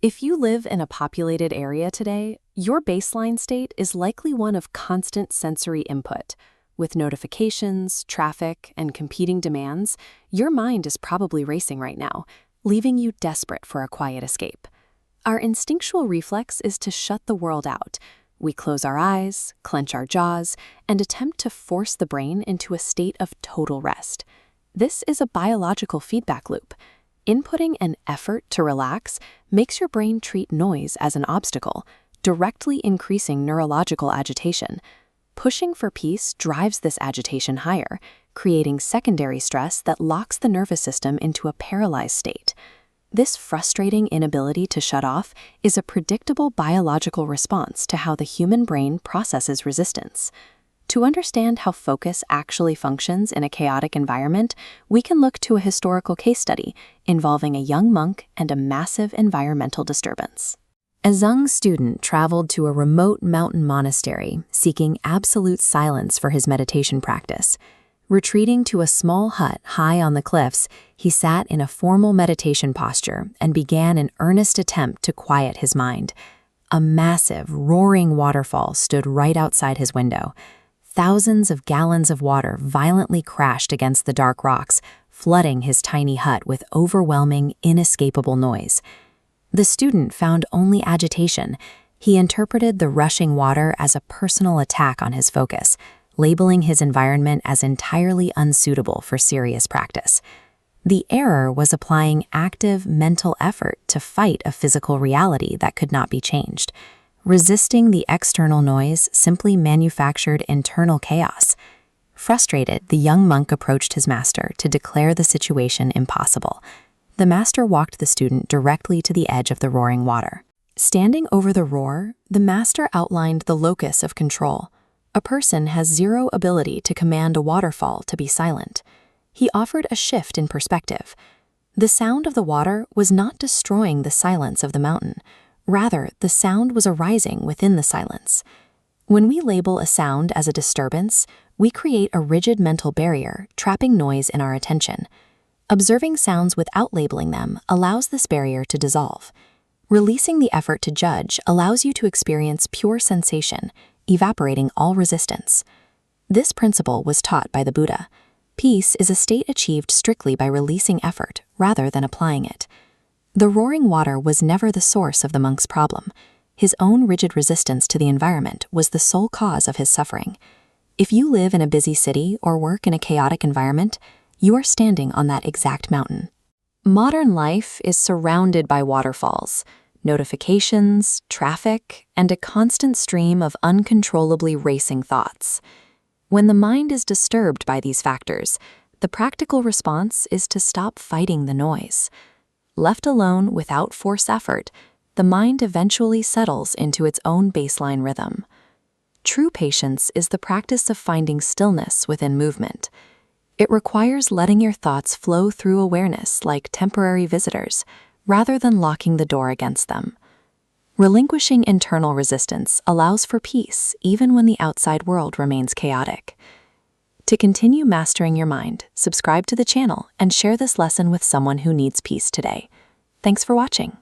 If you live in a populated area today, your baseline state is likely one of constant sensory input. With notifications, traffic, and competing demands, your mind is probably racing right now, leaving you desperate for a quiet escape. Our instinctual reflex is to shut the world out. We close our eyes, clench our jaws, and attempt to force the brain into a state of total rest. This is a biological feedback loop. Inputting an effort to relax makes your brain treat noise as an obstacle, directly increasing neurological agitation. Pushing for peace drives this agitation higher, creating secondary stress that locks the nervous system into a paralyzed state. This frustrating inability to shut off is a predictable biological response to how the human brain processes resistance. To understand how focus actually functions in a chaotic environment, we can look to a historical case study involving a young monk and a massive environmental disturbance. A young student traveled to a remote mountain monastery, seeking absolute silence for his meditation practice. Retreating to a small hut high on the cliffs, he sat in a formal meditation posture and began an earnest attempt to quiet his mind. A massive, roaring waterfall stood right outside his window. Thousands of gallons of water violently crashed against the dark rocks, flooding his tiny hut with overwhelming, inescapable noise. The student found only agitation. He interpreted the rushing water as a personal attack on his focus, labeling his environment as entirely unsuitable for serious practice. The error was applying active mental effort to fight a physical reality that could not be changed. Resisting the external noise simply manufactured internal chaos. Frustrated, the young monk approached his master to declare the situation impossible. The master walked the student directly to the edge of the roaring water. Standing over the roar, the master outlined the locus of control. A person has zero ability to command a waterfall to be silent. He offered a shift in perspective. The sound of the water was not destroying the silence of the mountain. Rather, the sound was arising within the silence. When we label a sound as a disturbance, we create a rigid mental barrier, trapping noise in our attention. Observing sounds without labeling them allows this barrier to dissolve. Releasing the effort to judge allows you to experience pure sensation, evaporating all resistance. This principle was taught by the Buddha. Peace is a state achieved strictly by releasing effort rather than applying it. The roaring water was never the source of the monk's problem. His own rigid resistance to the environment was the sole cause of his suffering. If you live in a busy city or work in a chaotic environment, you are standing on that exact mountain. Modern life is surrounded by waterfalls, notifications, traffic, and a constant stream of uncontrollably racing thoughts. When the mind is disturbed by these factors, the practical response is to stop fighting the noise. Left alone without forced effort, the mind eventually settles into its own baseline rhythm. True patience is the practice of finding stillness within movement. It requires letting your thoughts flow through awareness like temporary visitors, rather than locking the door against them. Relinquishing internal resistance allows for peace even when the outside world remains chaotic. To continue mastering your mind, subscribe to the channel and share this lesson with someone who needs peace today. Thanks for watching.